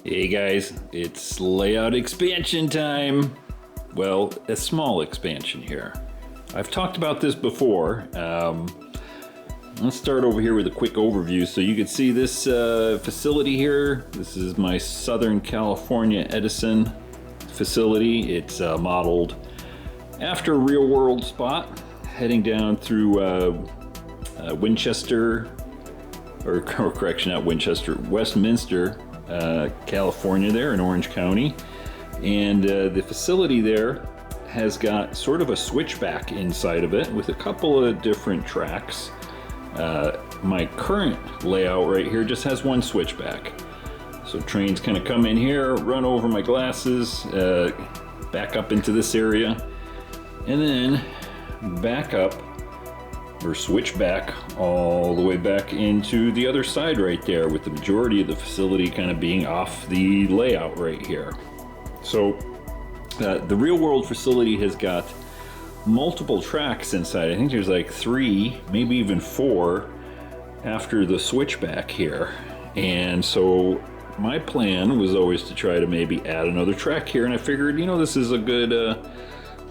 Hey guys, it's layout expansion time. Well, a small expansion here. I've talked about this before. Let's start over here with a quick overview. So you can see this facility here. This is my Southern California Edison facility. It's modeled after a real world spot, heading down through Winchester, or correction, not Winchester, Westminster, California there in Orange County. And the facility there has got sort of a switchback inside of it with a couple of different tracks. My current layout right here just has one switchback. So trains kind of come in here, run over my glasses, back up into this area, and then back up or switch back all the way back into the other side right there, with the majority of the facility kind of being off the layout right here. So the real world facility has got multiple tracks inside. I think there's like 3, maybe even 4 after the switchback here. And so my plan was always to try to maybe add another track here, and I figured, you know, this is a good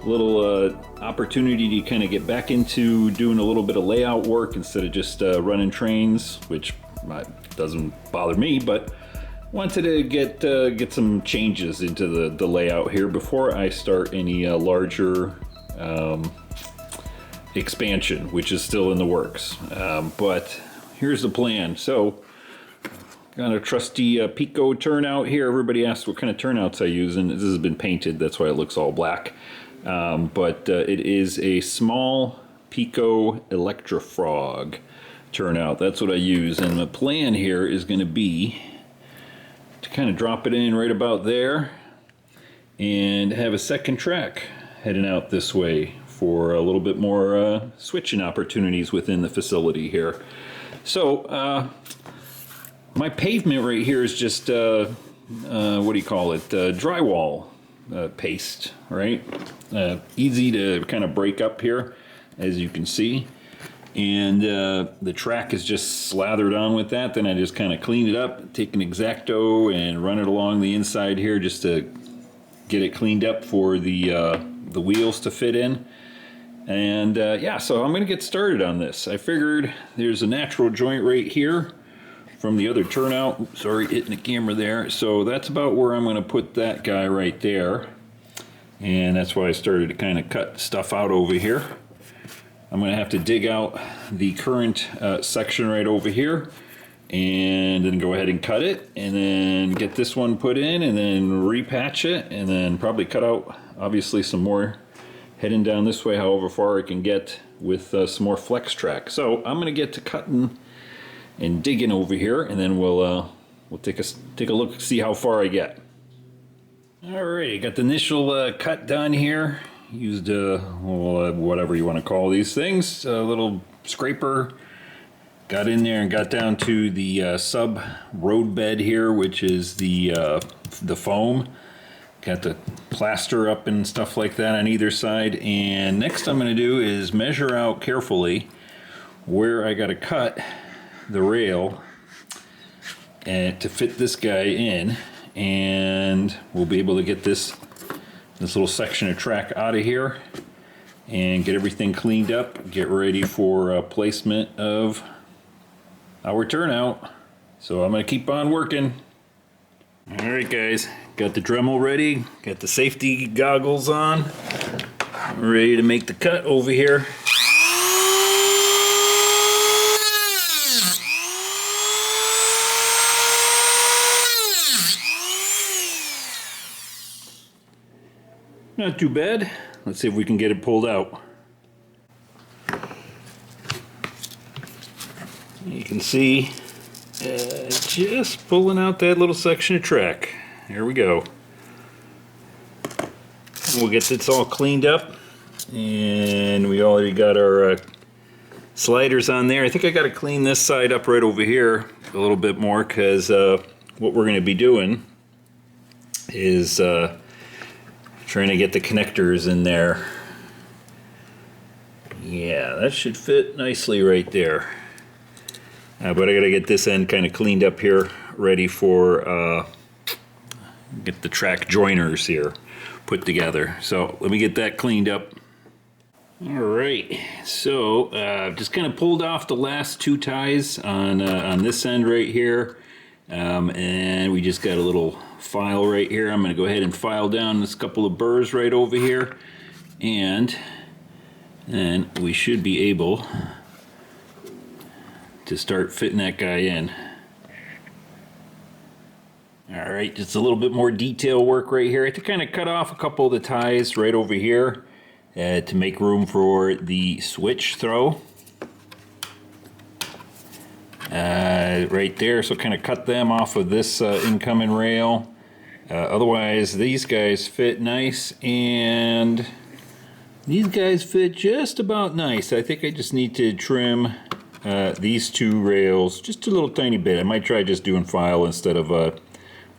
little opportunity to kind of get back into doing a little bit of layout work instead of just running trains, which doesn't bother me, but wanted to get some changes into the layout here before I start any larger expansion, which is still in the works. But here's the plan. So got a trusty Pico turnout here. Everybody asks what kind of turnouts I use, and this has been painted, that's why it looks all black. But it is a small Pico Electrofrog turnout. That's what I use, and the plan here is going to be to kind of drop it in right about there and have a second track heading out this way for a little bit more switching opportunities within the facility here. So my pavement right here is just what do you call it, drywall paste, right? Easy to kind of break up here, as you can see, and the track is just slathered on with that. Then I just kind of clean it up, take an X-Acto and run it along the inside here just to get it cleaned up for the wheels to fit in. And yeah, so I'm gonna get started on this. I figured there's a natural joint right here from the other turnout. Oops, sorry, hitting the camera there. So that's about where I'm going to put that guy right there. And that's why I started to kind of cut stuff out over here. I'm going to have to dig out the current section right over here and then go ahead and cut it, and then get this one put in, and then repatch it, and then probably cut out obviously some more heading down this way, however far I can get with some more flex track. So I'm going to get to cutting and digging over here, and then we'll take a look, see how far I get. Alright, got the initial cut done here. Used whatever you want to call these things, a little scraper. Got in there and got down to the sub road bed here, which is the foam. Got the plaster up and stuff like that on either side. And next I'm going to do is measure out carefully where I got to cut the rail and to fit this guy in, and we'll be able to get this little section of track out of here and get everything cleaned up, get ready for placement of our turnout. So I'm gonna keep on working. All right guys, got the Dremel ready, got the safety goggles on, ready to make the cut over here. Not too bad. Let's see if we can get it pulled out. You can see just pulling out that little section of track. Here we go. We'll get this all cleaned up, and we already got our sliders on there. I think I got to clean this side up right over here a little bit more, because what we're going to be doing is trying to get the connectors in there. Yeah, that should fit nicely right there. But I gotta get this end kind of cleaned up here, ready for get the track joiners here put together. So let me get that cleaned up. All right, so just kind of pulled off the last two ties on this end right here, and we just got a little file right here. I'm going to go ahead and file down this couple of burrs right over here, and then we should be able to start fitting that guy in. All right, just a little bit more detail work right here. I had to kind of cut off a couple of the ties right over here to make room for the switch throw. Right there, so kind of cut them off of this incoming rail. Otherwise, these guys fit nice, and these guys fit just about nice. I think I just need to trim these two rails just a little tiny bit. I might try just doing file instead of, or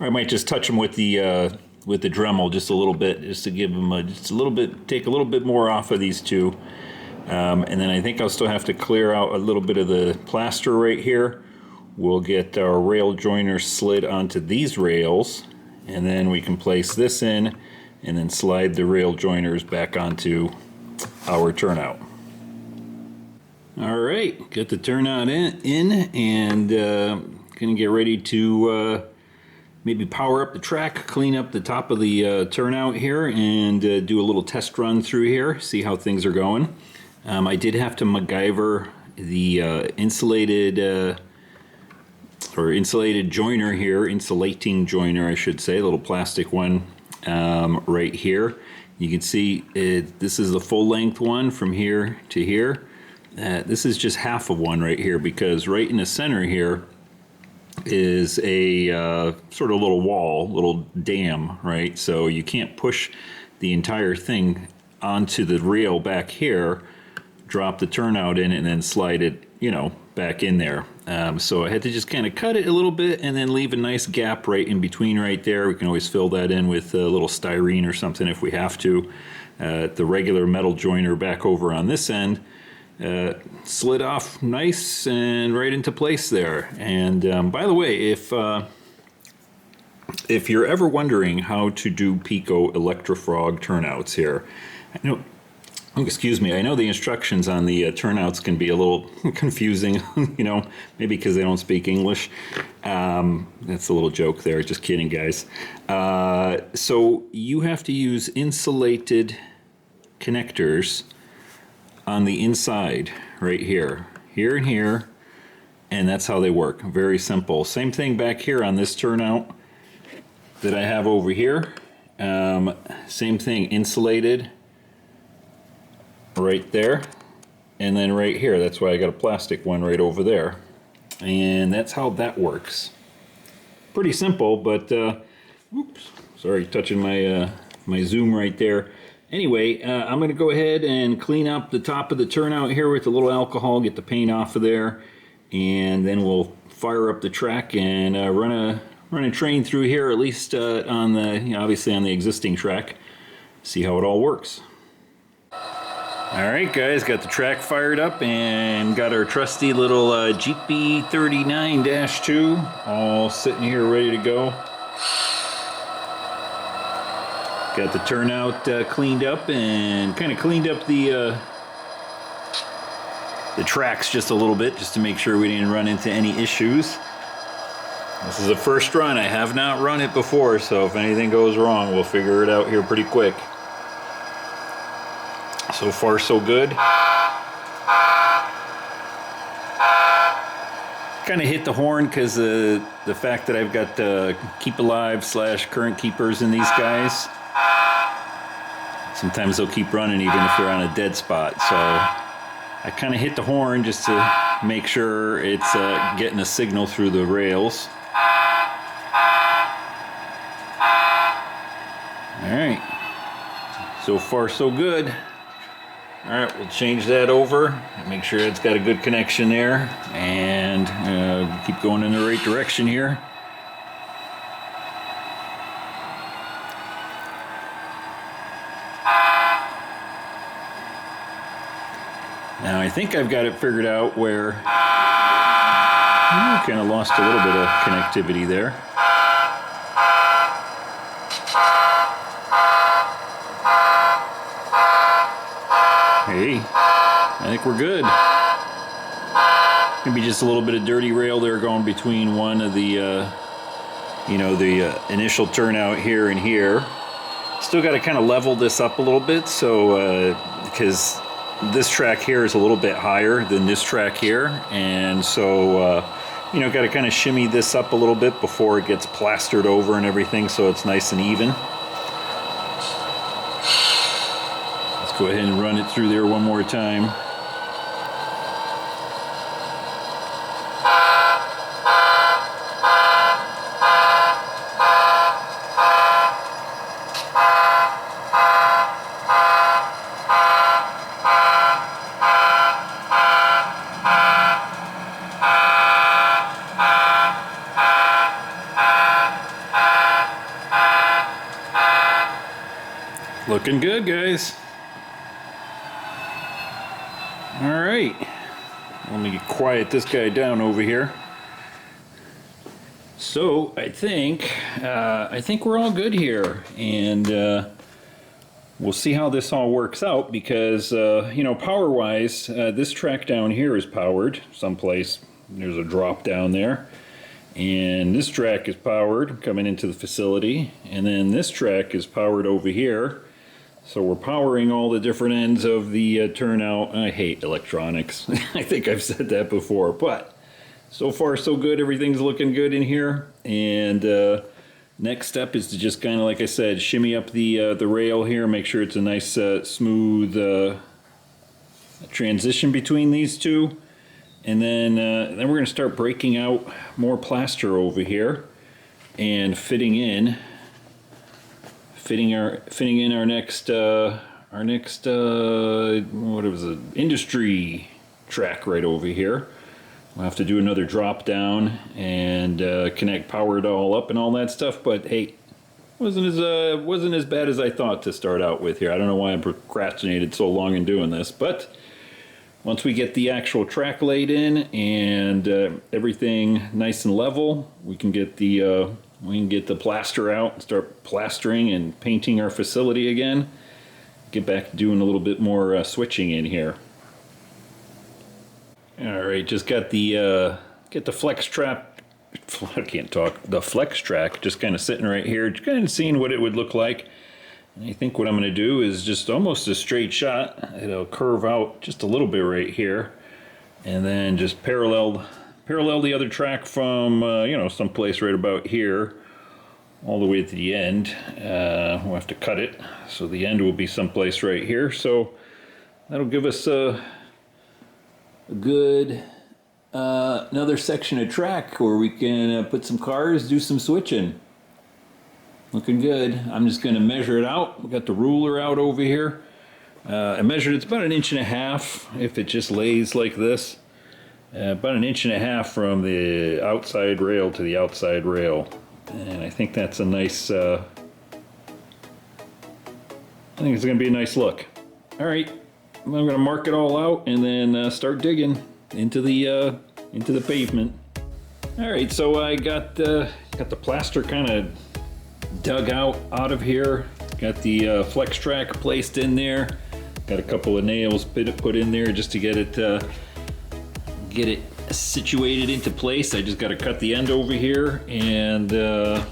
I might just touch them with the Dremel just a little bit, just to give them just a little bit, take a little bit more off of these two. And then I think I'll still have to clear out a little bit of the plaster right here. We'll get our rail joiner slid onto these rails, and then we can place this in and then slide the rail joiners back onto our turnout. All right, got the turnout in and gonna get ready to maybe power up the track, clean up the top of the turnout here, and do a little test run through here, see how things are going. I did have to MacGyver the insulated joiner here, insulating joiner I should say, a little plastic one right here. You can see this is the full length one from here to here. This is just half of one right here, because right in the center here is a sort of little wall, little dam, right? So you can't push the entire thing onto the rail back here, drop the turnout in, and then slide it, you know, back in there. So I had to just kind of cut it a little bit and then leave a nice gap right in between right there. We can always fill that in with a little styrene or something if we have to. The regular metal joiner back over on this end slid off nice and right into place there. And by the way, if you're ever wondering how to do Pico Electrofrog turnouts here, I know, excuse me, I know the instructions on the turnouts can be a little confusing, you know, maybe because they don't speak English. That's a little joke there, just kidding, guys. So you have to use insulated connectors on the inside right here, here and here, and that's how they work. Very simple. Same thing back here on this turnout that I have over here. Same thing, insulated right there, and then right here, that's why I got a plastic one right over there, and that's how that works. Pretty simple, but oops, sorry, touching my my zoom right there. Anyway, I'm going to go ahead and clean up the top of the turnout here with a little alcohol, get the paint off of there, and then we'll fire up the track and run a train through here, at least on the, you know, obviously on the existing track, see how it all works. Alright guys, got the track fired up and got our trusty little GP39-2 all sitting here ready to go. Got the turnout cleaned up and kind of cleaned up the tracks just a little bit, just to make sure we didn't run into any issues. This is the first run. I have not run it before, so if anything goes wrong, we'll figure it out here pretty quick. So far, so good. Kind of hit the horn because the fact that I've got keep alive / current keepers in these guys. Sometimes they'll keep running even if they're on a dead spot. So I kind of hit the horn just to make sure it's getting a signal through the rails. All right. So far, so good. All right, we'll change that over, make sure it's got a good connection there, and keep going in the right direction here. Now I think I've got it figured out where I kind of lost a little bit of connectivity there. Hey, I think we're good. Maybe just a little bit of dirty rail there going between one of the, the initial turnout here and here. Still got to kind of level this up a little bit, so because this track here is a little bit higher than this track here, and so got to kind of shimmy this up a little bit before it gets plastered over and everything, so it's nice and even. Let's go ahead and run it through there one more time. Looking good, guys. All right, let me quiet this guy down over here. So I think we're all good here, and we'll see how this all works out, because power-wise, this track down here is powered someplace. There's a drop down there, and this track is powered coming into the facility, and then this track is powered over here. So we're powering all the different ends of the turnout. I hate electronics. I think I've said that before, but so far so good. Everything's looking good in here. And next step is to just kind of, like I said, shimmy up the rail here, make sure it's a nice smooth transition between these two. And then we're going to start breaking out more plaster over here and fitting in our next what was it, industry track right over here. We'll have to do another drop down and connect power it all up and all that stuff, but hey, wasn't as bad as I thought to start out with here. I don't know why I procrastinated so long in doing this, but once we get the actual track laid in and everything nice and level, we can get the plaster out and start plastering and painting our facility again. Get back to doing a little bit more switching in here. All right, just got the flex trap. I can't talk. The flex track just kind of sitting right here, just kind of seeing what it would look like. And I think what I'm going to do is just almost a straight shot. It'll curve out just a little bit right here, and then just parallel the other track from someplace right about here all the way to the end. We'll have to cut it, so the end will be someplace right here. So that'll give us a good another section of track where we can put some cars, do some switching. Looking good. I'm just going to measure it out. We got the ruler out over here. I measured it's about 1.5 inches if it just lays like this. About 1.5 inches from the outside rail to the outside rail, and I think that's a nice. I think it's going to be a nice look. All right, I'm going to mark it all out and then start digging into the pavement. All right, so I got the plaster kind of dug out of here. Got the flex track placed in there. Got a couple of nails put in there just to get it situated into place. I just got to cut the end over here, and then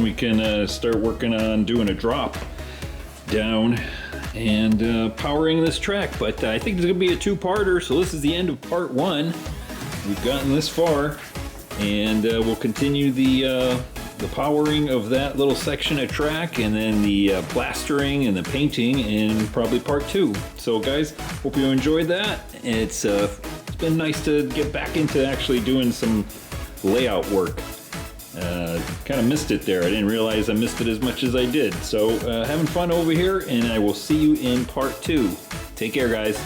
we can start working on doing a drop down and powering this track. But I think it's going to be a two-parter, so this is the end of part one. We've gotten this far, and we'll continue the powering of that little section of track, and then the plastering and the painting in probably part two. So guys, hope you enjoyed that. It's been nice to get back into actually doing some layout work. Kind of missed it there. I didn't realize I missed it as much as I did. So having fun over here, and I will see you in part two. Take care, guys.